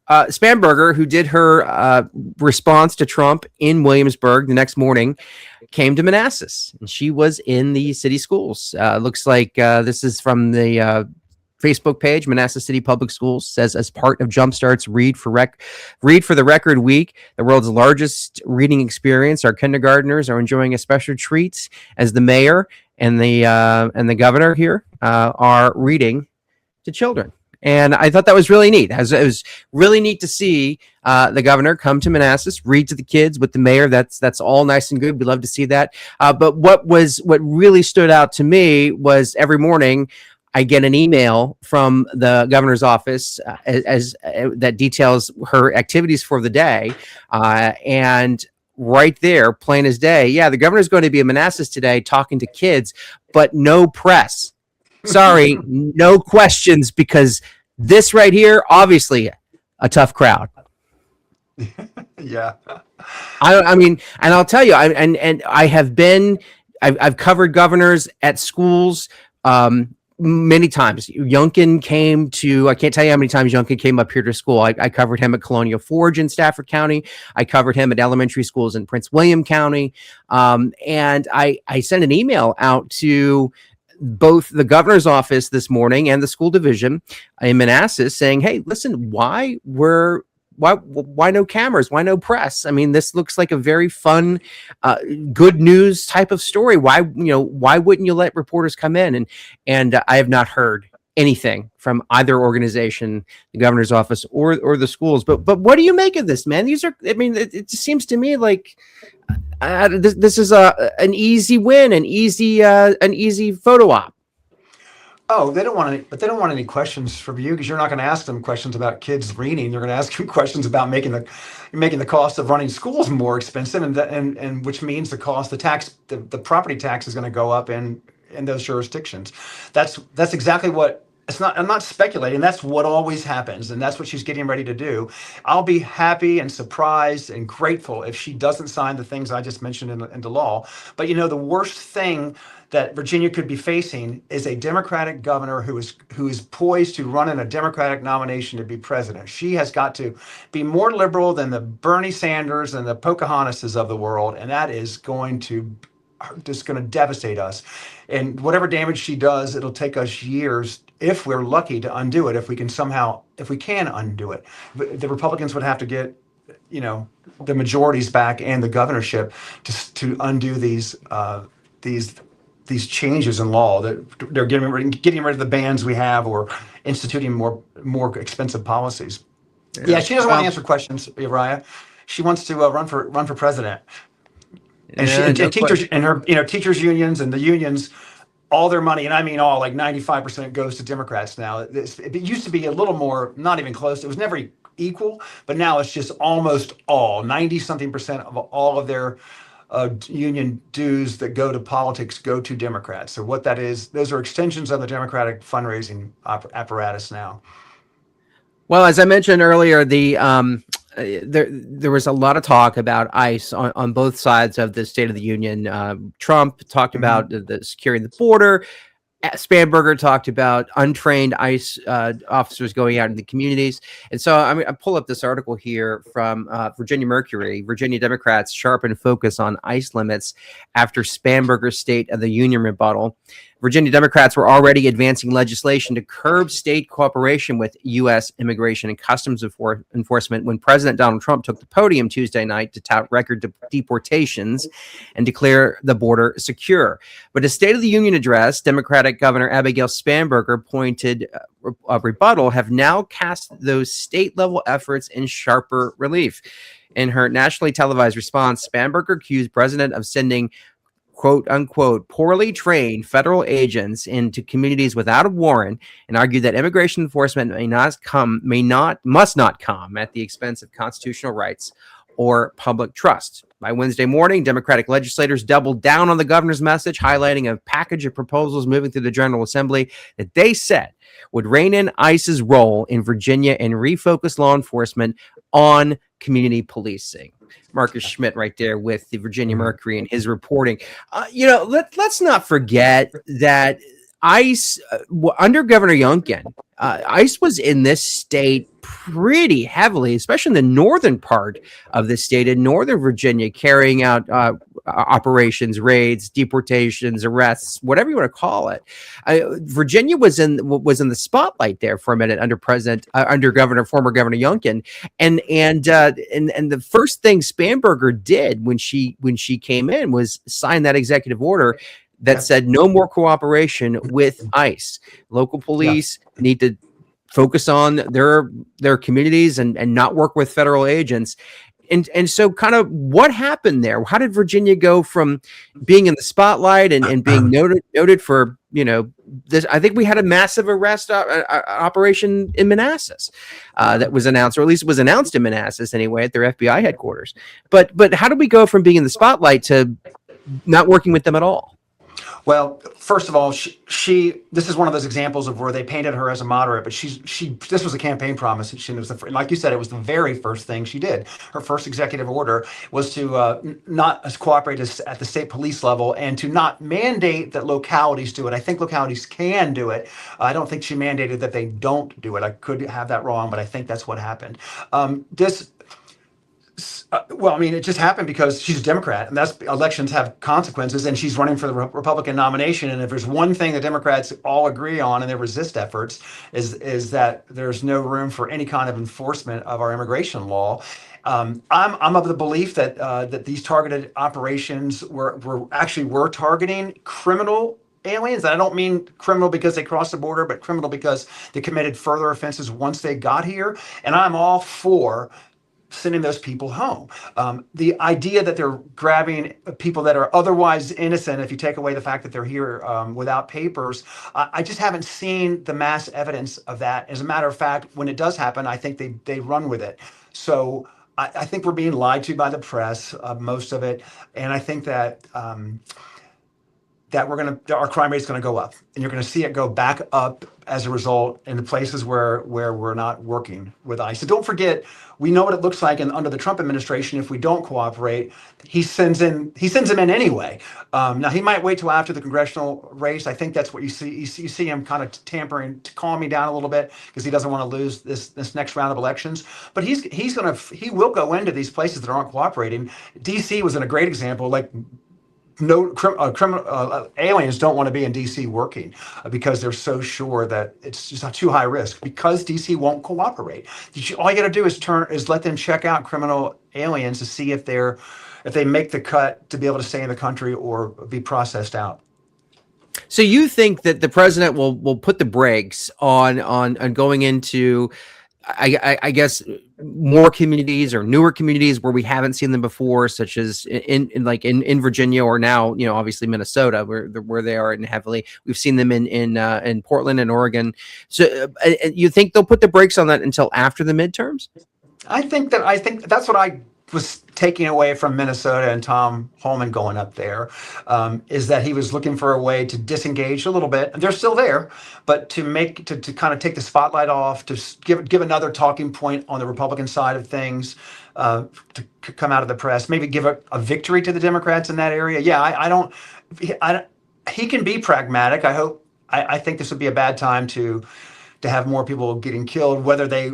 Spanberger, who did her response to Trump in Williamsburg the next morning, came to Manassas, and she was in the city schools. Looks like this is from the Facebook page. Manassas City Public Schools says, as part of Jumpstart's Read for the Record Week, the world's largest reading experience, our kindergartners are enjoying a special treat as the mayor and the governor here are reading to children. And I thought that was really neat. It was really neat to see the governor come to Manassas, read to the kids with the mayor. That's all nice and good. We love to see that. But what really stood out to me was every morning I get an email from the governor's office as that details her activities for the day, and right there, plain as day, yeah, the governor's going to be in Manassas today talking to kids, but no press. Sorry, no questions, because this right here, obviously a tough crowd. Yeah. I mean, and I'll tell you, I've covered governors at schools many times. Youngkin came to, I can't tell you how many times Youngkin came up here to school. I covered him at Colonial Forge in Stafford County. I covered him at elementary schools in Prince William County. And I sent an email out to both the governor's office this morning and the school division in Manassas saying, hey, listen, why no cameras? Why no press? I mean, this looks like a very fun, good news type of story. Why wouldn't you let reporters come in? And I have not heard anything from either organization, the governor's office or the schools. But what do you make of this, man? It just seems to me like this is an easy win, an easy photo op. Oh, they don't want any questions from you, because you're not going to ask them questions about kids reading. They're going to ask you questions about making the cost of running schools more expensive, and which means the property tax is going to go up in those jurisdictions. That's exactly what. I'm not speculating. That's what always happens, and that's what she's getting ready to do. I'll be happy and surprised and grateful if she doesn't sign the things I just mentioned into law. But the worst thing that Virginia could be facing is a Democratic governor who is poised to run in a Democratic nomination to be president. She has got to be more liberal than the Bernie Sanders and the Pocahontases of the world, and that is going to devastate us. And whatever damage she does, it'll take us years, if we're lucky, to undo it. If we can undo it, the Republicans would have to get the majorities back and the governorship to undo these changes in law that they're getting rid of the bans we have, or instituting more expensive policies. Yeah, she doesn't want to answer questions, Uriah. She wants to run for president. And teachers and her teachers unions and the unions, all their money, and I mean all, like 95% goes to Democrats now. It used to be a little more, not even close. It was never equal, but now it's just almost all, 90-something% of all of their union dues that go to politics go to Democrats. So what that is, those are extensions of the Democratic fundraising apparatus now. Well, as I mentioned earlier, there was a lot of talk about ICE on both sides of the State of the Union. Trump talked about the securing the border. Spanberger talked about untrained ICE officers going out in the communities. And so I pull up this article here from Virginia Mercury. Virginia Democrats sharpen focus on ICE limits after Spanberger's State of the Union rebuttal. Virginia Democrats were already advancing legislation to curb state cooperation with U.S. Immigration and Customs Enforcement when President Donald Trump took the podium Tuesday night to tout record deportations and declare the border secure. But a State of the Union address, Democratic Governor Abigail Spanberger pointed a rebuttal, have now cast those state-level efforts in sharper relief. In her nationally televised response, Spanberger accused President of sending quote unquote poorly trained federal agents into communities without a warrant, and argued that immigration enforcement must not come at the expense of constitutional rights or public trust. By Wednesday morning, Democratic legislators doubled down on the governor's message, highlighting a package of proposals moving through the General Assembly that they said would rein in ICE's role in Virginia and refocus law enforcement on community policing. Marcus Schmidt right there with the Virginia Mercury and his reporting. Let's not forget that ICE under Governor Youngkin, ICE was in this state pretty heavily, especially in the northern part of the state in Northern Virginia, carrying out operations, raids, deportations, arrests, whatever you want to call it. Virginia was in the spotlight there for a minute under former Governor Youngkin, and the first thing Spanberger did when she came in was sign that executive order that said no more cooperation with ICE. Local police need to focus on their communities and not work with federal agents. And so kind of what happened there? How did Virginia go from being in the spotlight and being noted for, this? I think we had a massive arrest operation in Manassas that was announced, or at least it was announced in Manassas anyway, at their FBI headquarters. But how did we go from being in the spotlight to not working with them at all? Well, first of all, she this is one of those examples of where they painted her as a moderate, but this was a campaign promise. And she was like you said, it was the very first thing she did. Her first executive order was to not cooperate at the state police level and to not mandate that localities do it. I think localities can do it. I don't think she mandated that they don't do it. I could have that wrong, but I think that's what happened. Well, I mean, it just happened because she's a Democrat, and elections have consequences, and she's running for the Republican nomination. And if there's one thing the Democrats all agree on, and they resist efforts, is that there's no room for any kind of enforcement of our immigration law. I'm of the belief that that these targeted operations were targeting criminal aliens. And I don't mean criminal because they crossed the border, but criminal because they committed further offenses once they got here. And I'm all for sending those people home. The idea that they're grabbing people that are otherwise innocent, if you take away the fact that they're here without papers, I just haven't seen the mass evidence of that. As a matter of fact, when it does happen, I think they run with it. So I think we're being lied to by the press, most of it, and I think that our crime rate is going to go up, and you're going to see it go back up as a result in the places where we're not working with ICE. So don't forget, we know what it looks like under the Trump administration. If we don't cooperate, he sends them in anyway. Now he might wait till after the congressional race. I think that's what you see. You see him kind of tampering, calming down a little bit because he doesn't want to lose this next round of elections. But he will go into these places that aren't cooperating. DC was in a great example, like. No aliens don't want to be in DC working because they're so sure that it's just too high risk because DC won't cooperate. All you got to do is let them check out criminal aliens to see if they make the cut to be able to stay in the country or be processed out. So you think that the president will put the brakes on going into, I guess, more communities or newer communities where we haven't seen them before, such as in Virginia, or now, obviously Minnesota, where they are in heavily. We've seen them in Portland and Oregon. So you think they'll put the brakes on that until after the midterms? I think that's what I was taking away from Minnesota and Tom Holman going up there, is that he was looking for a way to disengage a little bit. They're still there, but to kind of take the spotlight off, to give another talking point on the Republican side of things, to come out of the press, maybe give a victory to the Democrats in that area. Yeah, he can be pragmatic. I think this would be a bad time to have more people getting killed, whether they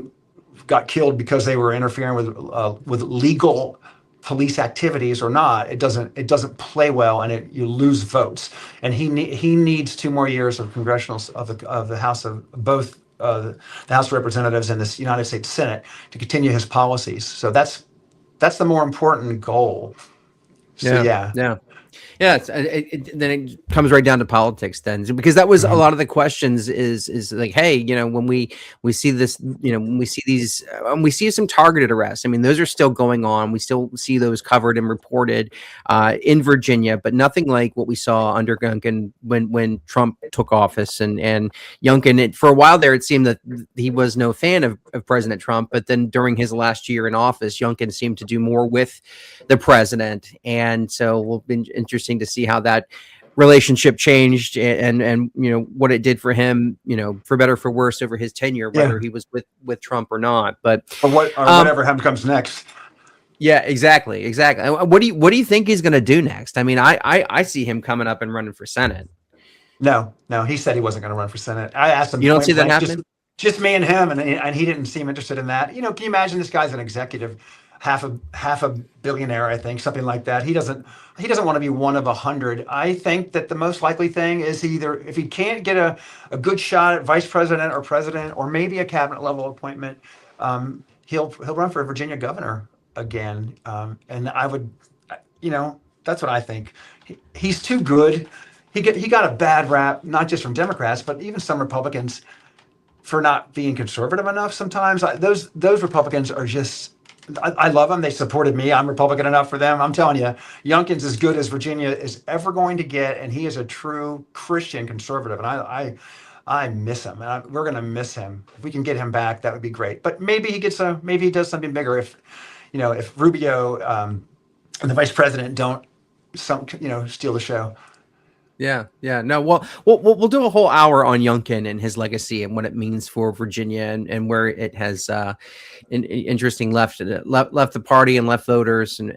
got killed because they were interfering with legal police activities or not. It doesn't play well, and you lose votes. And he needs 2 more years of congressional of the House of both the House of Representatives and the United States Senate to continue his policies. So that's the more important goal. So, yeah. Yeah, then it comes right down to politics then, because that was a lot of the questions is like, hey, when we see this, when we see these, we see some targeted arrests. I mean, those are still going on. We still see those covered and reported in Virginia, but nothing like what we saw under Youngkin when Trump took office. And Youngkin, for a while there, it seemed that he was no fan of President Trump, but then during his last year in office, Youngkin seemed to do more with the president. And so we'll be interesting to see how that relationship changed and what it did for him, for better, for worse, over his tenure, whether he was with Trump or not. But whatever comes next. Yeah, exactly. What do you think he's going to do next? I mean, I see him coming up and running for Senate. No, no, he said he wasn't going to run for Senate. I asked him You don't point see that blank, happening? just me and him, and he didn't seem interested in that. Can you imagine this guy's an executive, half a billionaire, I think, something like that. He doesn't want to be one of 100. I think that the most likely thing is either if he can't get a good shot at vice president or president or maybe a cabinet level appointment, he'll run for Virginia governor again. And I would, that's what I think. He's too good. He got a bad rap, not just from Democrats, but even some Republicans for not being conservative enough. Sometimes those Republicans are just. I love them. They supported me. I'm Republican enough for them. I'm telling you, Youngkin's as good as Virginia is ever going to get, and he is a true Christian conservative. And I miss him, and we're going to miss him. If we can get him back, that would be great. But maybe he does something bigger if Rubio and the vice president don't steal the show. Yeah, yeah. No, well, we'll do a whole hour on Youngkin and his legacy and what it means for Virginia and where it has interesting left the party and left voters and